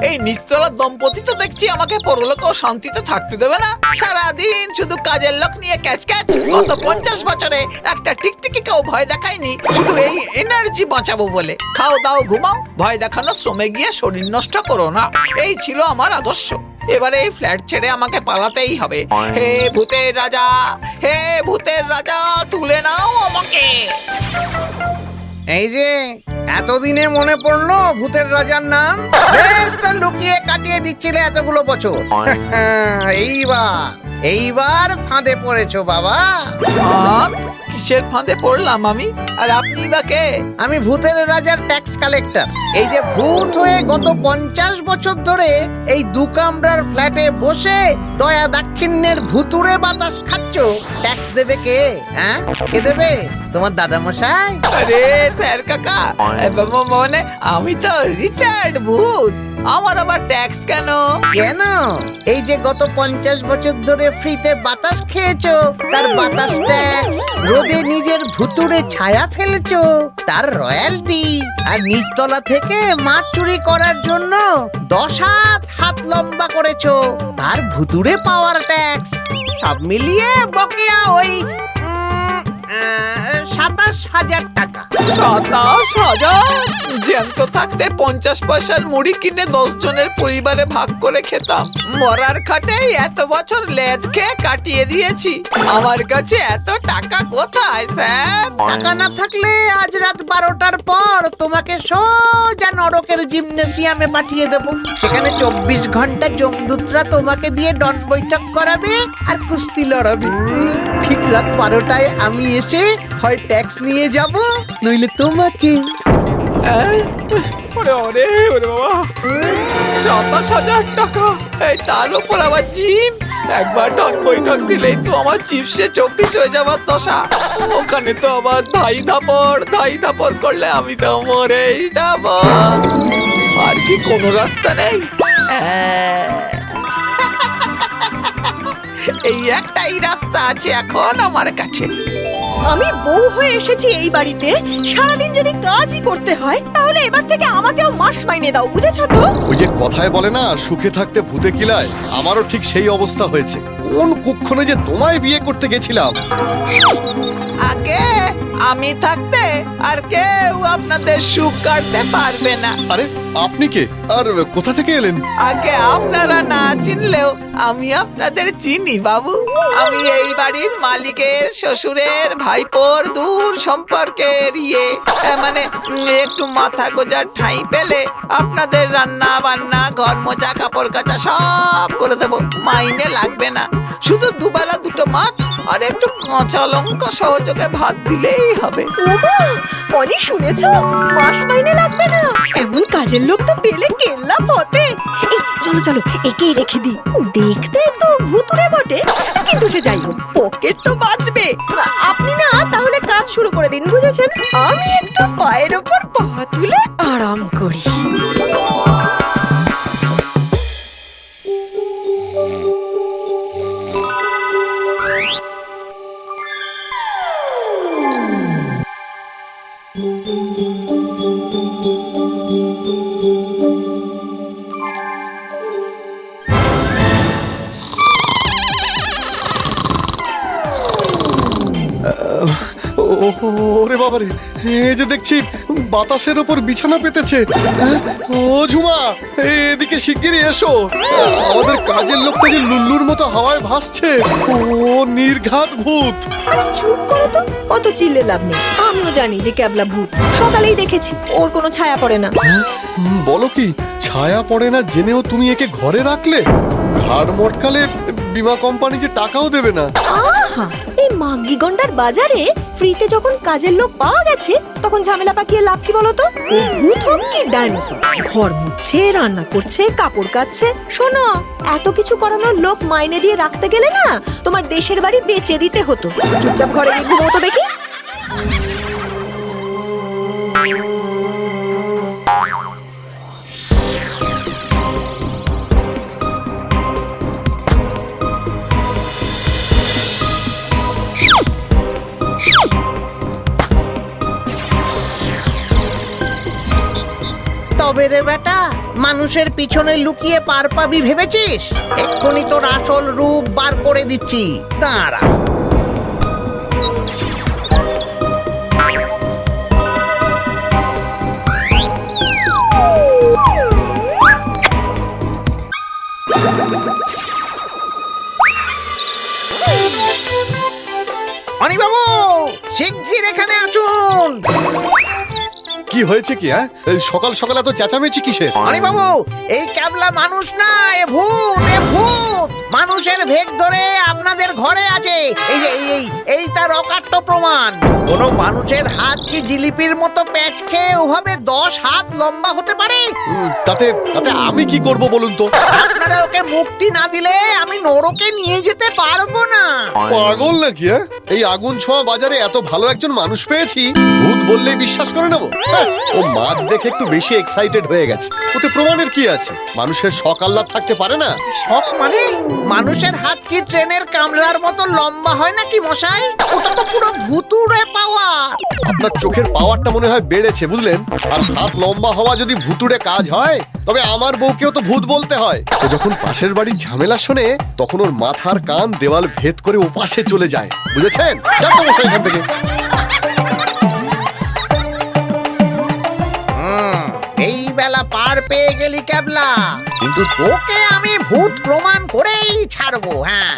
এই নিচতলার দম্পতি তো দেখছি আমাকে পরলোক ও শান্তিতে থাকতে দেবে না। সারাদিন শুধু কাজের লোক নিয়ে ক্যাচ ক্যাচ। গত 50 বছরে একটা টিকটিকি কেউ ভয় দেখায়নি, শুধু এই এনার্জি বাঁচাবো বলে। খাও দাও ঘুমাও, ভয় দেখানোর শ্রমে গিয়ে শরীর নষ্ট করো না, এই ছিল আমার আদর্শ। এবারে এই ফ্ল্যাট ছেড়ে আমাকে পালাতেই হবে। হে ভূতের রাজা, হে ভূতের রাজা, তুলে নাও আমাকে। এই যে এতদিনে মনে পড়লো ভূতের রাজার নাম। বেশ তা লুকিয়ে কাটিয়ে দিচ্ছিলে এতগুলো বছর। এইবার ফাঁদে পড়েছো বাবা। কিসের ফাঁদে পড়লাম আমি? আর আপনি বা কে? আমি ভূতের রাজার ট্যাক্স কালেক্টর। এই যে ভূত হয়ে গত 50 বছর ধরে এই দু কামরার ফ্ল্যাটে বসে দয়া দাক্ষিণ্যের ভুতুরে বাতাস খাচ্ছ, ট্যাক্স দেবে কে? হ্যাঁ, কে দেবে? তোমার দাদা মশাই? আরে স্যার কাকা, মানে আমি তো রিটায়ার্ড ভূত, আমার আবার ট্যাক্স কেন? কেন? এই যে গত 50 বছর ধরে ফ্রিতে বাতাস খেয়েছো, তার বাতাস ট্যাক্স। রোদে নিজের ভুতুরে ছায়া ফেলেছো, তার রয়্যালটি। আর নিচতলা থেকে মাছ চুরি করার জন্য 10 হাত লম্বা করেছো, তার ভুতুরে পাওয়ার ট্যাক্স। সব মিলিয়ে বকেয়া ওই 27,000 টাকা। 27,000? জ্যান্ত থাকতে 50 পয়সার মুড়ি কিনে 10 জনের পরিবারে ভাগ করে খেতাম। মরার খাটে এত বছর লেদ খেয়ে কাটিয়ে দিয়েছি, আমার কাছে এত টাকা কোথায় স্যার? টাকা না থাকলে আজ রাত 12টার পর তোমাকে সোজা নরকের জিমনেসিয়ামে পাঠিয়ে দেবো। সেখানে 24 ঘন্টা যমদূতরা তোমাকে দিয়ে ডন বৈঠক করাবে আর কুস্তি লড়াবে। ঠিক রাত 12টায় আমি এসে হয় ট্যাক্স নিয়ে যাব, নইলে তোমাকে। ওরে ওরে ওরে বাবা, 27,000 টাকা! এই তার উপর আবার জিম। একবার ডন বৈঠক দিলেই তো আমার চিপসে 24 হয়ে যাবার দশা। ওখানে তো আবার ধাই ধাপড় করলে আমি তো মরেই যাব। আর কি কোনো রাস্তা নেই? এই একটাই রাস্তা আছে এখন আমার কাছে। আমি বউ হয়ে এসেছি এই বাড়িতে, সারাদিন যদি কাজই করতে হয় তাহলে এবার থেকে আমাকেও মাস মাইনে দাও, বুঝেছো তো? ওই যে কথায় বলে না, সুখে থাকতে ভূতে কিলায়, আমারও ঠিক সেই অবস্থা হয়েছে। কোন কুক্ষণে যে তোমায় বিয়ে করতে গেছিলাম। আগে আমি থাকতে আর কেউ আপনাদের সুখ কাটতে পারবে না। আরে আপনি কে, আর কোথা থেকে এলেন? আগে আপনারা না চিনলেও আমি আপনাদের চিনি বাবু। আমি এই বাড়ির মালিকের শ্বশুরের ভাইপোর দূর সম্পর্কের মানে একটু মাথা গোজার ঠাঁই পেলে আপনাদের রান্না বান্না, ঘর মোছা, কাপড় কাচা সব করে দেবো, মাইনে লাগবে না। শুধু দুবেলা দুটো মাছ আর একটু কাঁচা লঙ্কা সহযোগে ভাত দিলেই হবে। ওমা, অনেক শুনেছো, মাস মাইনে লাগবে না? এমন কাজের লোক তো পেলে কেল্লা ফতে। এই চলো চলো, একেই রেখে দিই। দেখতে একটু ভুতুরে বটে, কিন্তু সে যাই হোক, পকেট তো বাঁচবে। আপনি না তাহলে কাজ শুরু করে দিন, বুঝেছেন? আমি একটু পায়ের ওপর পা তুলে আরাম করি। ওরে বাবারে, এই যে দেখছি বাতাসের ওপর বিছানা পেতেছে। ও ঝুমা, এদিকে শিগগিরই এসো। আমাদের কাজের লোকটা যে লুল্লুর মতো হাওয়ায় ভাসছে, ও নির্ঘাত ভূত। চুপ করো তো, অত চিল্লে লাভ নেই। আমিও জানি যে ক্যাবলা ভূত, সকালেই দেখেছি, ওর কোনো ছায়া পড়ে না। বলো কি, ছায়া পড়ে না জেনেও তুমি একে ঘরে রাখলে? ঘাড় মটকালে বীমা কোম্পানি যে টাকাও দেবে না। আহা, এই মাগি গন্ডার বাজারে ফ্রিতে যখন কাজের লোক পাওয়া গেছে, তখন ঝামেলা পাকিয়ে লাভ কি বলো তো? ভূত হোক কি ডাইনোসর, ঘর মুছছে, রান্না করছে, কাপড় কাচ্ছে। শোনো, এত কিছু করানোর লোক মাইনে দিয়ে রাখতে গেলে না তোমার দেশের বাড়ি বেচে দিতে হতো। চুপচাপ ঘরে গিয়ে ঘুমো তো দেখি। তবে রে বেটা, মানুষের পিছনে লুকিয়ে পার পাবি ভেবেছিস? এক্ষুনি তোর আসল রূপ বার করে দিচ্ছি, দাঁড়া। অনিবাবু, শিগগির এখানে আসুন। কি হয়েছে কি? হ্যাঁ, এই সকাল সকাল এত চেঁচামেচি কিসের? আরে বাবু, এই ক্যাবলা মানুষ না, এ ভূত, এ ভূত। মানুষের ভেগ ধরে আপনাদের ঘরে আছে। এই যে এই তার অকাট্য প্রমাণ। কোন মানুষের হাত কি জিলিপির মতো প্যাচ খেয়ে ওভাবে 10 হাত লম্বা হতে পারে? তাতে তাতে আমি কি করব বলুন তো? আপনারা ওকে মুক্তি না দিলে আমি নরকে নিয়ে যেতে পারবো না। পাগল নাকি? হ্যাঁ, এই আগুন ছোঁয়া বাজারে এত ভালো একজন মানুষ পেয়েছি, ভূত বললেই বিশ্বাস করে নেবো? ও মাছ দেখে একটু বেশি এক্সাইটেড হয়ে গেছে। ওতে প্রমাণের কি আছে? মানুষের শখ আহ্লাদ থাকতে পারে না? শখ মানে? মানুষের হাত কি ট্রেনের কামরার মতো লম্বা হয় নাকি মশাই? ওটা তো পুরো ভুতুড়ে পাওয়া। আপনার চোখের পাওয়ারটা মনে হয় বেড়েছে, বুঝলেন? আর হাত লম্বা হওয়া যদি ভুতুড়ে কাজ হয়, তবে আমার বউকেও তো ভূত বলতে হয়। ও যখন পাশের বাড়ির ঝামেলা শোনে, তখন ওর মাথার কান দেওয়াল ভেদ করে ওপাশে চলে যায়, বুঝেছেন? যান তো মশাই এখান থেকে। এই বেলা পার পেয়ে গেলি ক্যাবলা, কিন্তু তোকে আমি ভূত প্রমাণ করেই ছাড়বো। হ্যাঁ,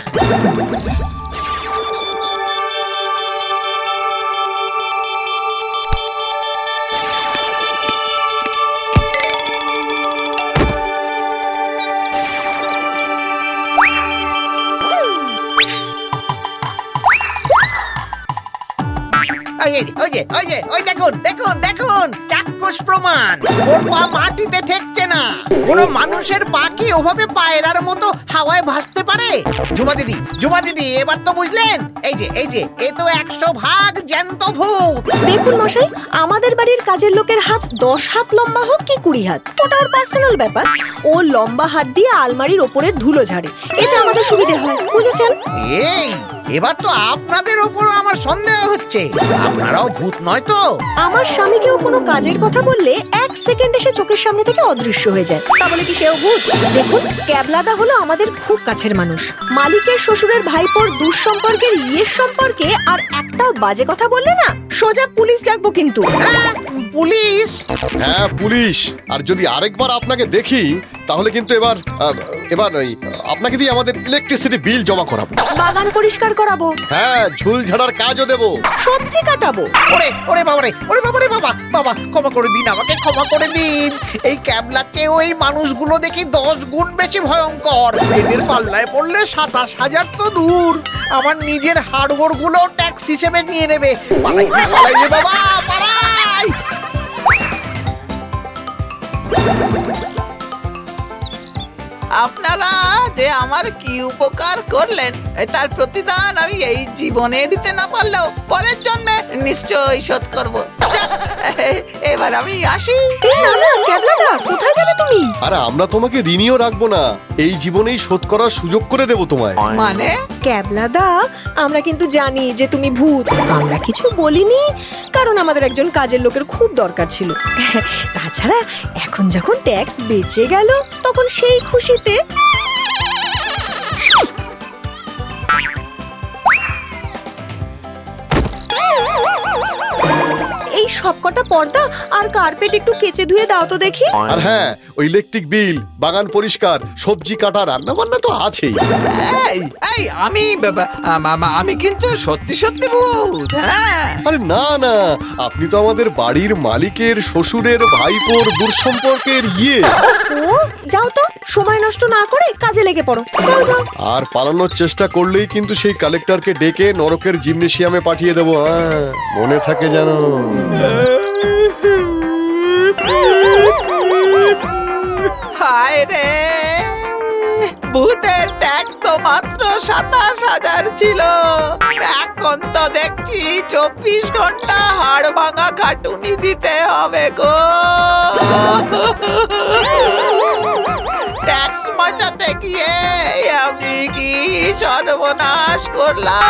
ওই দেখুন দেখুন দেখুন, চাক্ষুষ প্রমাণ। ওর পা মাটিতে ঠেকছে না। কোনো মানুষের পা কি ওভাবে পায়রার মতো হাওয়ায় ভাসতে পারে? জুমা দিদি, এবার তো বুঝলেন? এই যে এ তো 100 ভাগ জ্যান্ত ভূত। দেখুন মশাই, আমাদের বাড়ির কাজের লোকের হাত 10 হাত লম্বা হোক কি 20 হাত, ওটা ওর পার্সোনাল ব্যাপার। ও লম্বা হাত দিয়ে আলমারির ওপরের ধুলো ঝাড়ে, এতে আমাদের সুবিধে হয়, বুঝেছেন? এবার তো আপনাদের ওপরও আমার সন্দেহ হচ্ছে। আপনারাও ভূত নয় তো? আমার স্বামীকেও কোনো কাজের কথা বললে 1 সেকেন্ড এসে চোখের সামনে থেকে অদৃশ্য হয়ে যায়। তা বলে কি সেও ভূত? দেখুন, ক্যাবলাদা হলো আমাদের খুব কাছের মানুষ। মালিকের শ্বশুরের ভাইপোর দুঃসম্পর্কের ইয়ের সম্পর্কে আর একটাও বাজে কথা বললে না, সোজা পুলিশ ডাকবো কিন্তু। পুলিশ? হ্যাঁ, পুলিশ। আর যদি আরেকবার আপনাকে দেখি, তাহলে কিন্তু এবার আপনাকে দিয়ে আমাদের ইলেকট্রিসিটি বিল জমা করাবো। বাগান পরিষ্কার করাবো। হ্যাঁ, ঝুল ঝাড়ার কাজও দেবো। সবজি কাটাবো। ওরে বাবা, ক্ষমা করে দিন, আমাকে ক্ষমা করে দিন। এই ক্যাবলার চেয়ে ওই মানুষগুলো দেখি 10 গুণ বেশি ভয়ঙ্কর। এদের পাল্লায় পড়লে 27,000 তো দূর, আমার নিজের হাড়গোড় গুলো ট্যাক্স হিসেবে নিয়ে নেবে। পালাই রে বাবা, পালাই। আপনারা যে আমার কি উপকার করলেন, তার প্রতিদান আমি এই জীবনে দিতে না পারলেও পরের জন্মে নিশ্চয়ই শোধ করব। যাক, এবার আমি আসি। না না, ক্যাবলাদা, কোথায় যাবে তুমি? আরে আমরা তোমাকে ঋণীও রাখবো না, এই জীবনেই শোধ করার সুযোগ করে দেবো তোমায়। মানে? ক্যাবলাদা, আমরা কিন্তু জানি যে তুমি ভূত। আমরা কিছু বলিনি, কারণ আমাদের একজন কাজের লোকের খুব দরকার ছিল। তাছাড়া এখন যখন ট্যাক্স বেঁচে গেল, তখন সেই খুশিতে এই সবকটা পর্দা আর কার্পেট একটু কেচে ধুয়ে দাও তো দেখি। আর হ্যাঁ, ওই ইলেকট্রিক বিল, বাগান পরিষ্কার, সবজি কাটা, রান্না বান্না তো আছেই। আমি কিন্তু সত্যি সত্যি ভূত। হ্যাঁ, আরে না না, আপনি তো আমাদের বাড়ির মালিকের শ্বশুরের ভাইপোর দূরসম্পর্কের ইয়ে। ও যাও তো, সময় নষ্ট না করে কাজে লেগে পড়ো। যাও যাও। আর পালানোর চেষ্টা করলেই কিন্তু সেই কালেক্টরকে ডেকে নরকের জিমনেশিয়ামে পাঠিয়ে দেবো। হ্যাঁ, মনে থাকে জানো। হায় রে, ভূতের ট্যাক্স তো মাত্র 27,000 ছিল, এখন তো দেখছি 24 ঘন্টা হাড় ভাঙা খাটুনি দিতে হবে গো। ট্যাক্স বাঁচাতে গিয়ে আমি কি সর্বনাশ করলাম।